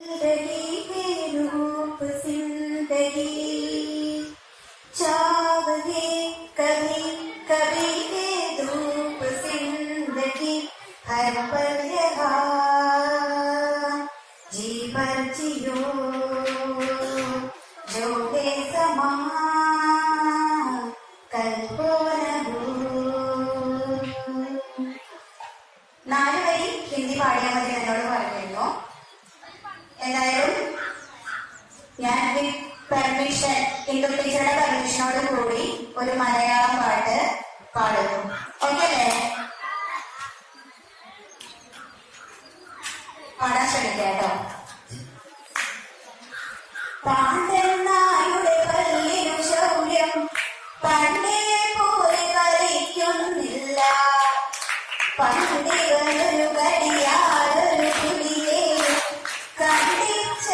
जिंदगी के रूप जिंदगी चावगे कभी कभी के धूप जिंदगी हर पल यहाँ जी भर जियो जो के समा कल को न भूल. 4 വരി ഹിന്ദി പാടിയാൽ മതി എന്നോട് പറഞ്ഞിരുന്നു. എന്തായാലും ഞാൻ പെർമിഷൻ ഹിന്ദു ടീച്ചറുടെ പെർമിഷനോട് കൂടി ഒരു മലയാളം പാട്ട് പാടുന്നു. ഓക്കെ അല്ലേ? പാടാൻ ശ്രമിക്കാം കേട്ടോ. പാണ്ടെന്നായുടെ പല്ലിനു ശൗര്യം പണ്ടേ പോലെ കളിക്കുന്നില്ല. പണ്ടിവനൊരു കടിയാറൊരു പുലിയെ കണ്ടിച്ച